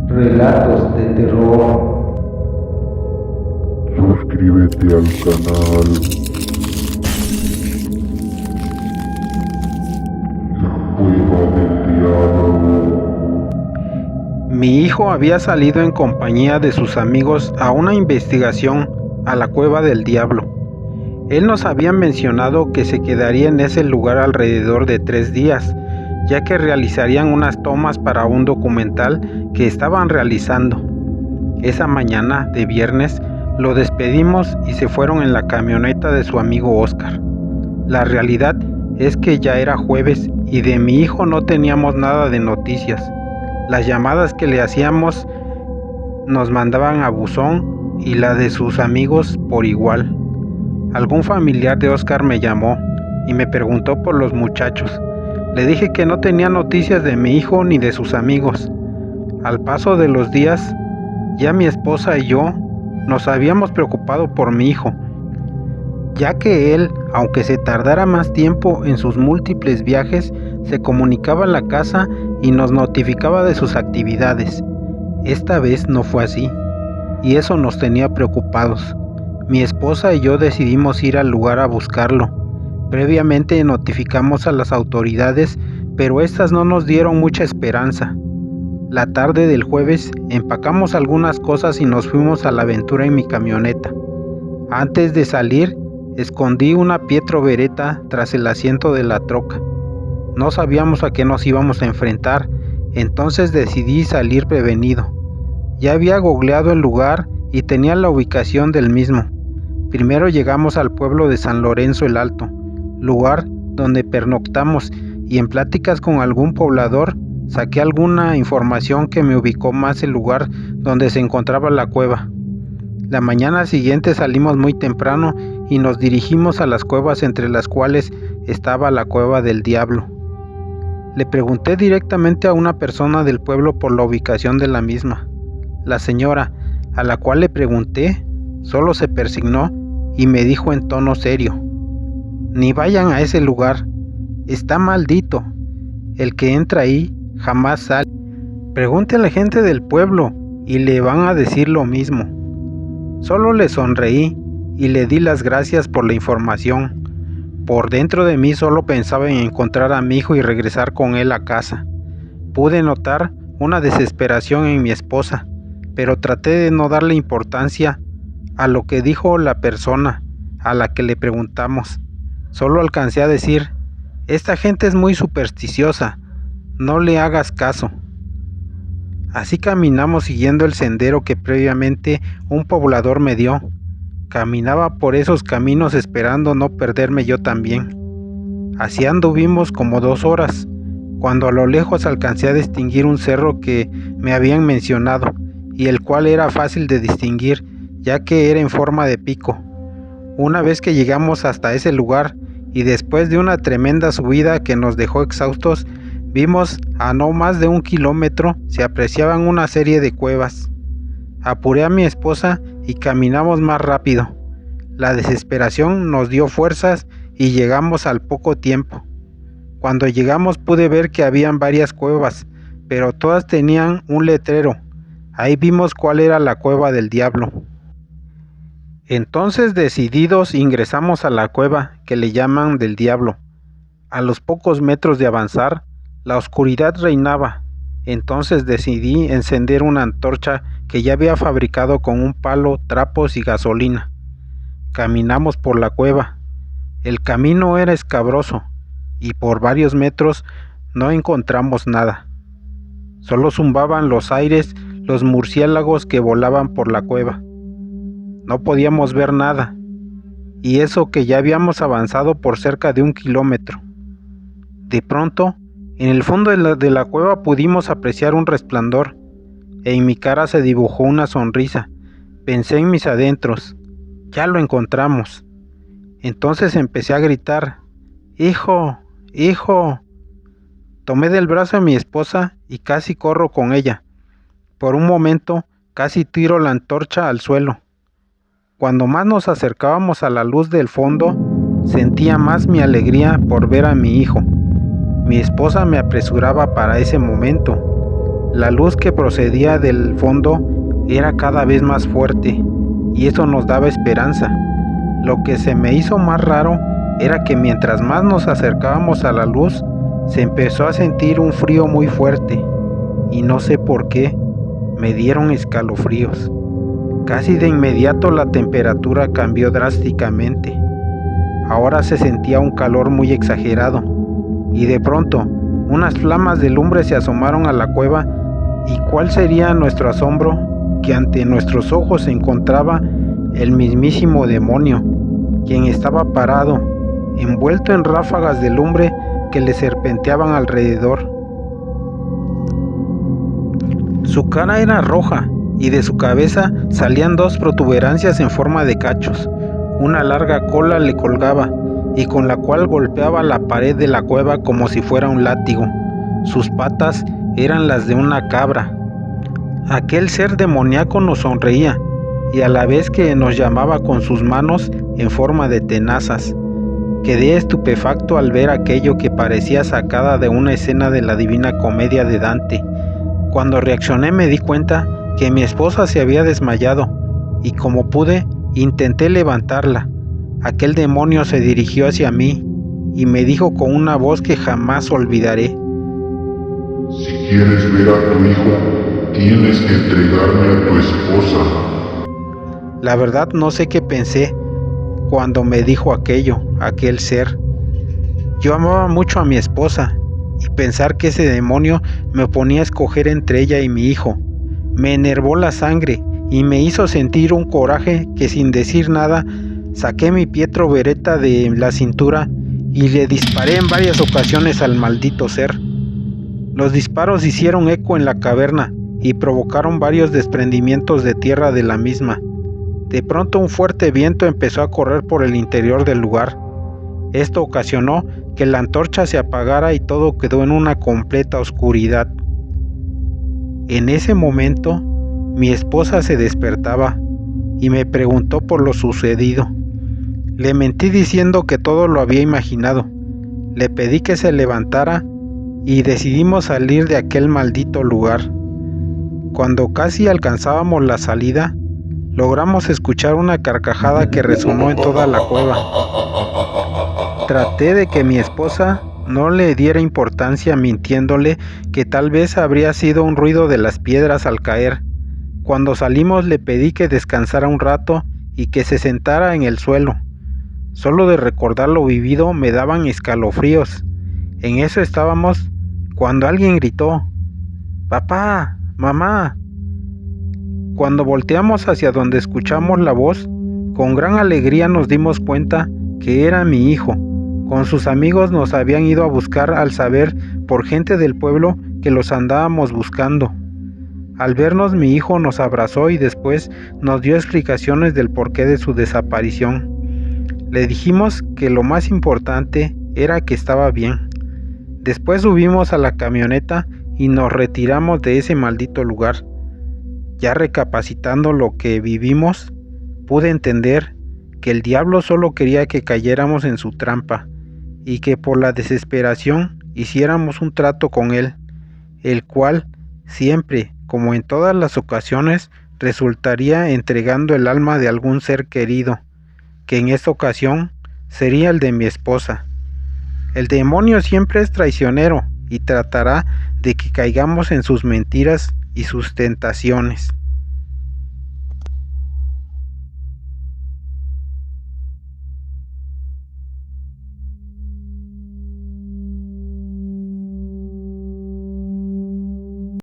Relatos de terror. Suscríbete al canal. La Cueva del Diablo. Mi hijo había salido en compañía de sus amigos a una investigación a la Cueva del Diablo. Él nos había mencionado que se quedaría en ese lugar alrededor de 3 días, ya que realizarían unas tomas para un documental que estaban realizando. Esa mañana de viernes lo despedimos y se fueron en la camioneta de su amigo Oscar. La realidad es que ya era jueves y de mi hijo no teníamos nada de noticias. Las llamadas que le hacíamos nos mandaban a buzón y la de sus amigos por igual. Algún familiar de Oscar me llamó y me preguntó por los muchachos. Le dije que no tenía noticias de mi hijo ni de sus amigos. Al paso de los días, ya mi esposa y yo nos habíamos preocupado por mi hijo, ya que él, aunque se tardara más tiempo en sus múltiples viajes, se comunicaba en la casa y nos notificaba de sus actividades. Esta vez no fue así, y eso nos tenía preocupados. Mi esposa y yo decidimos ir al lugar a buscarlo. Previamente notificamos a las autoridades, pero estas no nos dieron mucha esperanza. La tarde del jueves empacamos algunas cosas y nos fuimos a la aventura en mi camioneta. Antes de salir, escondí una Pietro Beretta tras el asiento de la troca. No sabíamos a qué nos íbamos a enfrentar, entonces decidí salir prevenido. Ya había googleado el lugar y tenía la ubicación del mismo. Primero llegamos al pueblo de San Lorenzo el Alto, lugar donde pernoctamos, y en pláticas con algún poblador saqué alguna información que me ubicó más el lugar donde se encontraba la cueva. La mañana siguiente salimos muy temprano y nos dirigimos a las cuevas, entre las cuales estaba la Cueva del Diablo. Le pregunté directamente a una persona del pueblo por la ubicación de la misma. La señora, a la cual le pregunté, solo se persignó y me dijo en tono serio: "Ni vayan a ese lugar, está maldito, el que entra ahí jamás sale. Pregunte a la gente del pueblo y le van a decir lo mismo". Solo le sonreí y le di las gracias por la información. Por dentro de mí solo pensaba en encontrar a mi hijo y regresar con él a casa. Pude notar una desesperación en mi esposa, pero traté de no darle importancia a lo que dijo la persona a la que le preguntamos. Solo alcancé a decir: "Esta gente es muy supersticiosa, no le hagas caso". Así caminamos siguiendo el sendero que previamente un poblador me dio. Caminaba por esos caminos esperando no perderme yo también. Así anduvimos como 2 horas, cuando a lo lejos alcancé a distinguir un cerro que me habían mencionado, y el cual era fácil de distinguir, ya que era en forma de pico. Una vez que llegamos hasta ese lugar, y después de una tremenda subida que nos dejó exhaustos, vimos a no más de 1 kilómetro se apreciaban una serie de cuevas. Apuré a mi esposa y caminamos más rápido. La desesperación nos dio fuerzas y llegamos al poco tiempo. Cuando llegamos pude ver que habían varias cuevas, pero todas tenían un letrero. Ahí vimos cuál era la Cueva del Diablo. Entonces, decididos, ingresamos a la cueva que le llaman del Diablo. A los pocos metros de avanzar, la oscuridad reinaba. Entonces decidí encender una antorcha que ya había fabricado con un palo, trapos y gasolina. Caminamos por la cueva. El camino era escabroso y por varios metros no encontramos nada. Solo zumbaban los aires los murciélagos que volaban por la cueva. No podíamos ver nada, y eso que ya habíamos avanzado por cerca de 1 kilómetro. De pronto, en el fondo de la cueva pudimos apreciar un resplandor, e en mi cara se dibujó una sonrisa. Pensé en mis adentros: ya lo encontramos. Entonces empecé a gritar: "¡Hijo! ¡Hijo!". Tomé del brazo a mi esposa y casi corro con ella. Por un momento casi tiro la antorcha al suelo. Cuando más nos acercábamos a la luz del fondo, sentía más mi alegría por ver a mi hijo. Mi esposa me apresuraba para ese momento. La luz que procedía del fondo era cada vez más fuerte y eso nos daba esperanza. Lo que se me hizo más raro era que mientras más nos acercábamos a la luz, se empezó a sentir un frío muy fuerte y no sé por qué, me dieron escalofríos. Casi de inmediato la temperatura cambió drásticamente. Ahora se sentía un calor muy exagerado y de pronto unas flamas de lumbre se asomaron a la cueva y cuál sería nuestro asombro que ante nuestros ojos se encontraba el mismísimo demonio, quien estaba parado, envuelto en ráfagas de lumbre que le serpenteaban alrededor. Su cara era roja y de su cabeza salían dos protuberancias en forma de cachos. Una larga cola le colgaba y con la cual golpeaba la pared de la cueva como si fuera un látigo. Sus patas eran las de una cabra. Aquel ser demoníaco nos sonreía y a la vez que nos llamaba con sus manos en forma de tenazas. Quedé estupefacto al ver aquello que parecía sacada de una escena de la Divina Comedia de Dante. Cuando reaccioné me di cuenta que mi esposa se había desmayado y como pude intenté levantarla. Aquel demonio se dirigió hacia mí y me dijo con una voz que jamás olvidaré: Si quieres ver a tu hijo, tienes que entregarme a tu esposa. La verdad no sé qué pensé cuando me dijo aquel ser. Yo amaba mucho a mi esposa y pensar que ese demonio me ponía a escoger entre ella y mi hijo me enervó la sangre y me hizo sentir un coraje que sin decir nada saqué mi Pietro Beretta de la cintura y le disparé en varias ocasiones al maldito ser. Los disparos hicieron eco en la caverna y provocaron varios desprendimientos de tierra de la misma. De pronto un fuerte viento empezó a correr por el interior del lugar. Esto ocasionó que la antorcha se apagara y todo quedó en una completa oscuridad. En ese momento, mi esposa se despertaba y me preguntó por lo sucedido. Le mentí diciendo que todo lo había imaginado. Le pedí que se levantara y decidimos salir de aquel maldito lugar. Cuando casi alcanzábamos la salida, logramos escuchar una carcajada que resonó en toda la cueva. Traté de que mi esposa no le diera importancia mintiéndole que tal vez habría sido un ruido de las piedras al caer. Cuando salimos le pedí que descansara un rato y que se sentara en el suelo. Solo de recordar lo vivido me daban escalofríos. En eso estábamos cuando alguien gritó: «¡Papá! ¡Mamá!». Cuando volteamos hacia donde escuchamos la voz, con gran alegría nos dimos cuenta que era mi hijo. Con sus amigos nos habían ido a buscar al saber por gente del pueblo que los andábamos buscando. Al vernos mi hijo nos abrazó y después nos dio explicaciones del porqué de su desaparición. Le dijimos que lo más importante era que estaba bien. Después subimos a la camioneta y nos retiramos de ese maldito lugar. Ya recapacitando lo que vivimos, pude entender que el diablo solo quería que cayéramos en su trampa y que por la desesperación hiciéramos un trato con él, el cual siempre, como en todas las ocasiones, resultaría entregando el alma de algún ser querido, que en esta ocasión sería el de mi esposa. El demonio siempre es traicionero y tratará de que caigamos en sus mentiras y sus tentaciones.